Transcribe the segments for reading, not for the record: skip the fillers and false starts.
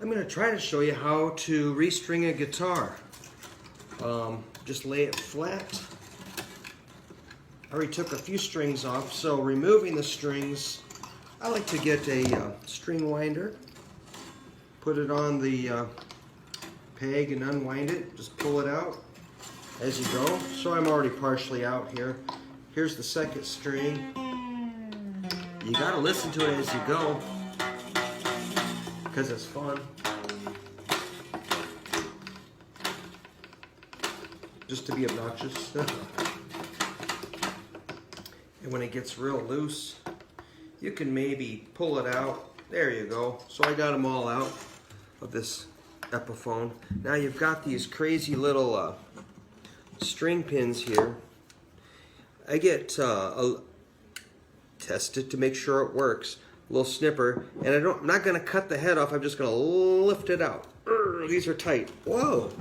I'm going to try to show you how to restring a guitar. Just lay it flat. I already took a few strings off, so removing the strings, I like to get a string winder, put it on the peg and unwind it, just pull it out as you go. So I'm already partially out here. Here's the second string. You gotta listen to it as you go, because it's fun. Just to be obnoxious. And when it gets real loose, you can maybe pull it out. There you go. So I got them all out of this Epiphone. Now you've got these crazy little string pins here. I get test it to make sure it works. A little snipper, and I'm not going to cut the head off. I'm just going to lift it out. These are tight. Whoa.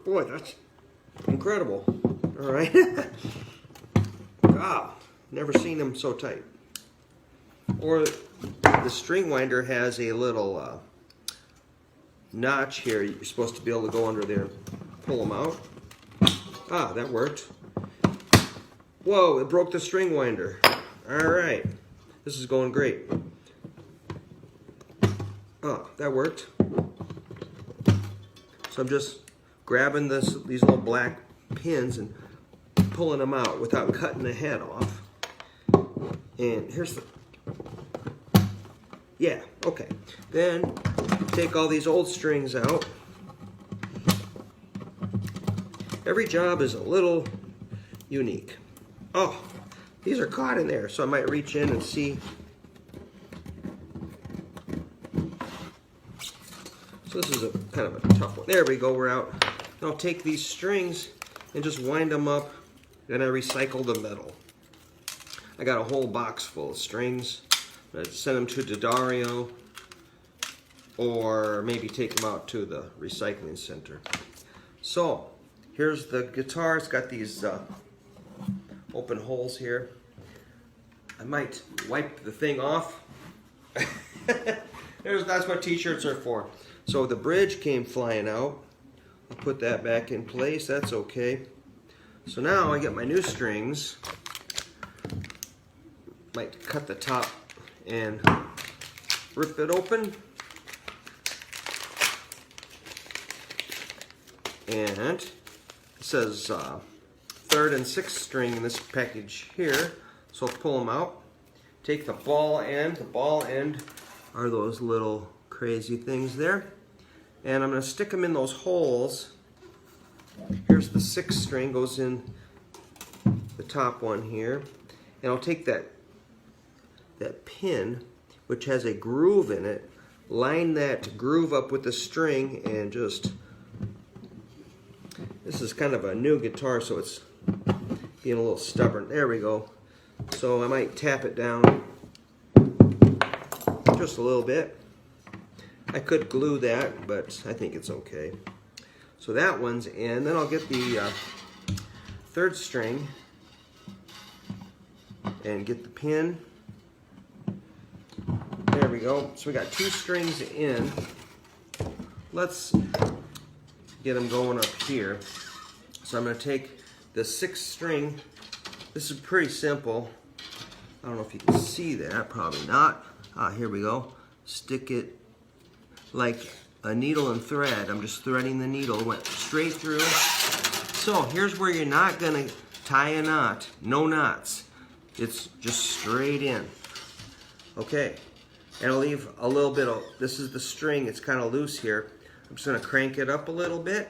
Boy, that's incredible. All right. Wow, never seen them so tight. Or the string winder has a little notch here. You're supposed to be able to go under there, pull them out. Ah, that worked. Whoa, it broke the string winder. All right, this is going great. Oh, that worked. So I'm just grabbing these little black pins and pulling them out without cutting the head off. And here's the, yeah, okay. Then take all these old strings out. Every job is a little unique. Oh, these are caught in there, so I might reach in and see. So this is a kind of a tough one. There we go, we're out. Now I'll take these strings and just wind them up, and I recycle the metal. I got a whole box full of strings. I send them to Daddario, or maybe take them out to the recycling center. So here's the guitar. It's got these open holes here. I might wipe the thing off. That's what t-shirts are for. So the bridge came flying out. I'll put that back in place. That's okay. So now I get my new strings. Might cut the top and rip it open. And it says third and sixth string in this package here. So I'll pull them out. Take the ball end. The ball end are those little crazy things there. And I'm going to stick them in those holes. Here's the sixth string, goes in the top one here. And I'll take that pin, which has a groove in it, line that groove up with the string, and just, this is kind of a new guitar, so it's being a little stubborn. There we go. So I might tap it down just a little bit. I could glue that, but I think it's okay. So that one's in. Then I'll get the third string and get the pin. There we go. So we got two strings in. Let's get them going up here. So I'm going to take the sixth string. This is pretty simple. I don't know if you can see that. Probably not. Ah, here we go. Stick it like a needle and thread. I'm just threading the needle. Went straight through. So here's where you're not going to tie a knot. No knots. It's just straight in. Okay. And I'll leave a little bit of, this is the string, it's kind of loose here. I'm just going to crank it up a little bit.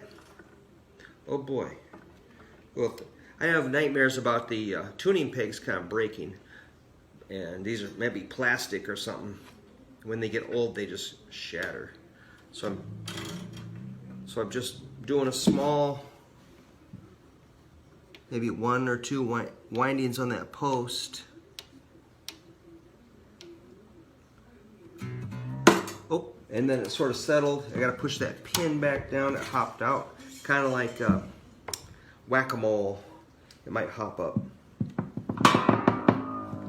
Oh boy. Well, I have nightmares about the tuning pegs kind of breaking. And these are maybe plastic or something. When they get old, they just shatter. So I'm just doing a small, maybe one or two windings on that post. Oh, and then it sort of settled. I got to push that pin back down. It hopped out, kind of like whack-a-mole. It might hop up.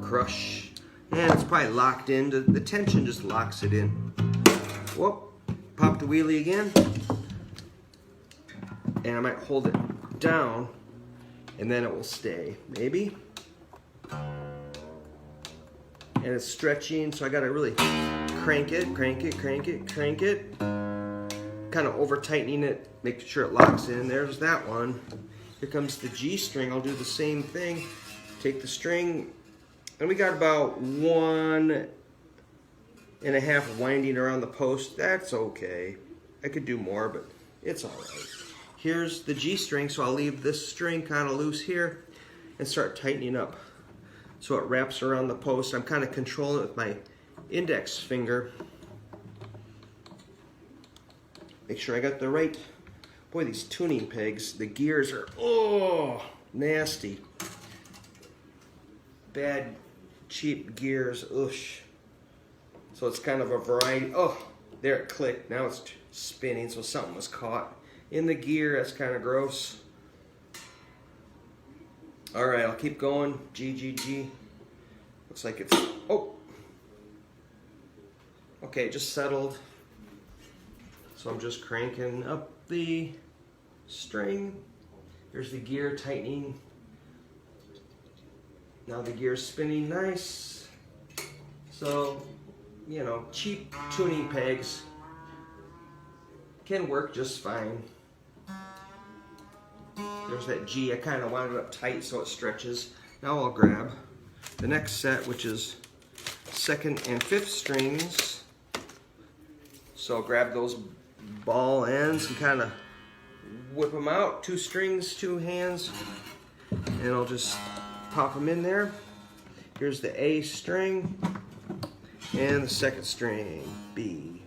Crush. And it's probably locked in. The tension just locks it in. Whoop, pop the wheelie again. And I might hold it down and then it will stay, maybe. And it's stretching, so I gotta really crank it. Kind of over tightening it, making sure it locks in. There's that one. Here comes the G string. I'll do the same thing. Take the string, and we got about 1.5 winding around the post. That's okay. I could do more, but it's all right. Here's the G string, so I'll leave this string kind of loose here and start tightening up so it wraps around the post. I'm kind of controlling it with my index finger. Make sure I got the right, boy, these tuning pegs, the gears are, oh, nasty. Bad, cheap gears, oosh. So it's kind of a variety. Oh, there it clicked. Now it's spinning, so something was caught in the gear. That's kind of gross. All right, I'll keep going. G. Looks like it's, oh. Okay, it just settled. So I'm just cranking up the string. Here's the gear tightening. Now the gear's spinning nice. So, you know, cheap tuning pegs can work just fine. There's that G. I kind of wound it up tight so it stretches. Now I'll grab the next set, which is 2nd and 5th strings. So I'll grab those ball ends and kind of whip them out. 2 strings, 2 hands, and I'll just pop them in there. Here's the A string and the 2nd string, B.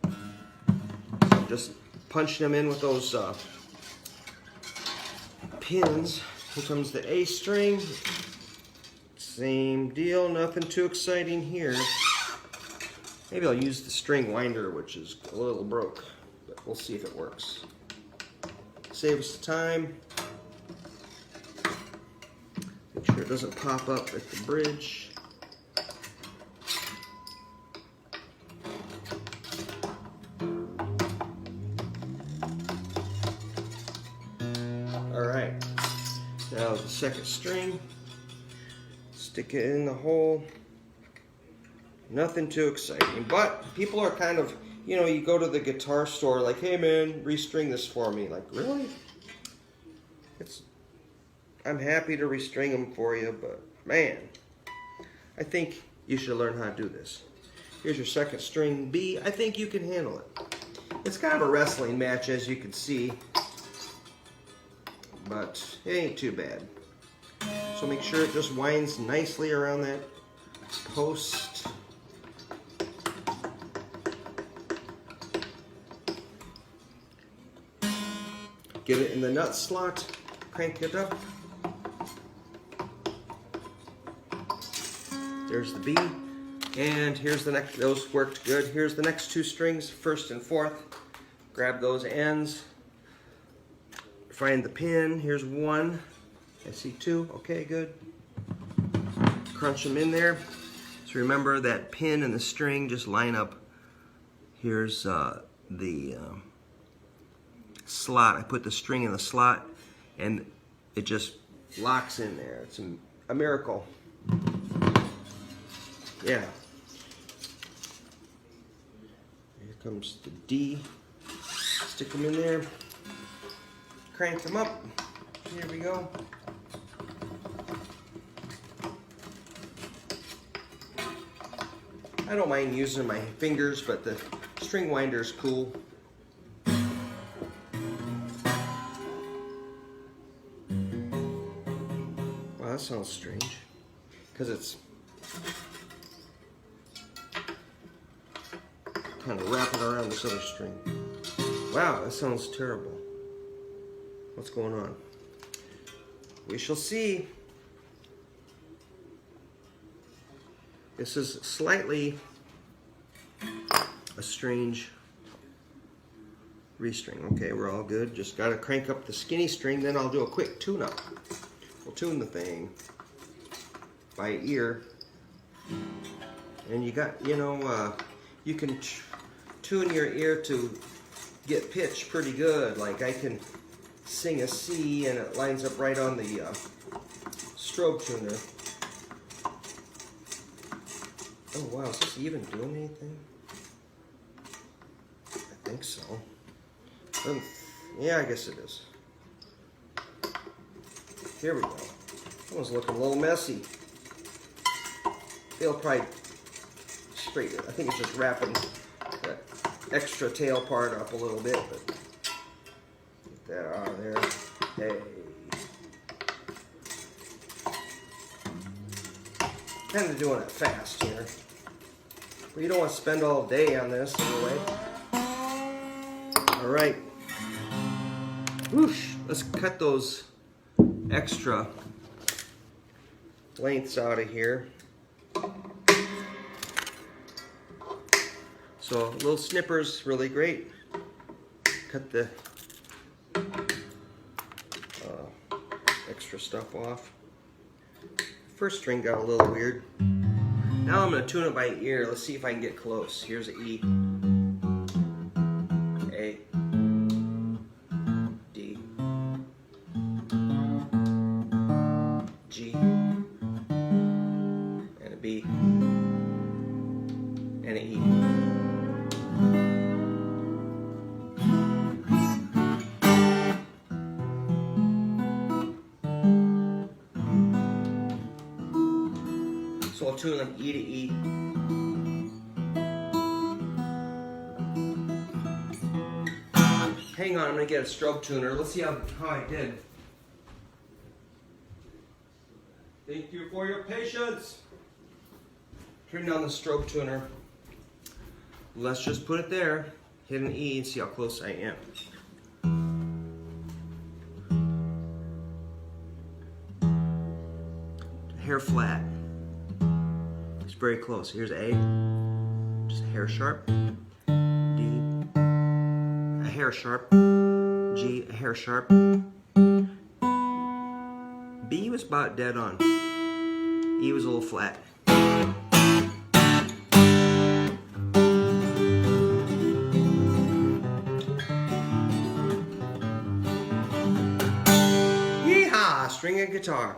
So just punch them in with those pins. Here comes the A string. Same deal, nothing too exciting here. Maybe I'll use the string winder, which is a little broke, but we'll see if it works. Save us time. Make sure it doesn't pop up at the bridge. All right, now the 2nd string. Stick it in the hole. Nothing too exciting, but people are kind of, you know, you go to the guitar store like, hey man, restring this for me. Like, really? I'm happy to restring them for you, but man, I think you should learn how to do this. Here's your 2nd string B. I think you can handle it. It's kind of a wrestling match, as you can see, but it ain't too bad. So make sure it just winds nicely around that post. Get it in the nut slot, crank it up. There's the B, and here's the next, those worked good. Here's the next 2 strings, 1st and 4th. Grab those ends, find the pin, here's 1. I see 2, okay, good. Crunch them in there. So remember that pin and the string just line up. Here's the slot. I put the string in the slot and it just locks in there. It's a miracle. Yeah. Here comes the D. Stick them in there. Crank them up. Here we go. I don't mind using my fingers, but the string winder is cool. Wow, that sounds strange, because it's kind of wrapping around this other string. Wow, that sounds terrible. What's going on? We shall see. This is slightly a strange restring. Okay, we're all good. Just gotta crank up the skinny string, then I'll do a quick tune-up. We'll tune the thing by ear. And you got, you know, you can tune your ear to get pitch pretty good. Like I can sing a C and it lines up right on the strobe tuner. Oh wow, is this even doing anything? I think so. Yeah, I guess it is. Here we go. That was looking a little messy. It'll probably straighten it. I think it's just wrapping that extra tail part up a little bit, but get that out of there. Hey. Kind of doing it fast here. But you don't want to spend all day on this anyway. All right. Whoosh. Let's cut those extra lengths out of here. So little snippers, really great. Cut the extra stuff off. First string got a little weird. Now I'm going to tune it by ear. Let's see if I can get close. Here's an E, A, D, G, and a B, and an E. So I'll tune them E to E. Hang on, I'm going to get a strobe tuner. Let's see how I did. Thank you for your patience. Turn down the strobe tuner. Let's just put it there, hit an E, and see how close I am. Hair flat. It's very close. Here's A, just a hair sharp. D, a hair sharp. G, a hair sharp. B was about dead on. E was a little flat. Yeehaw! String and guitar.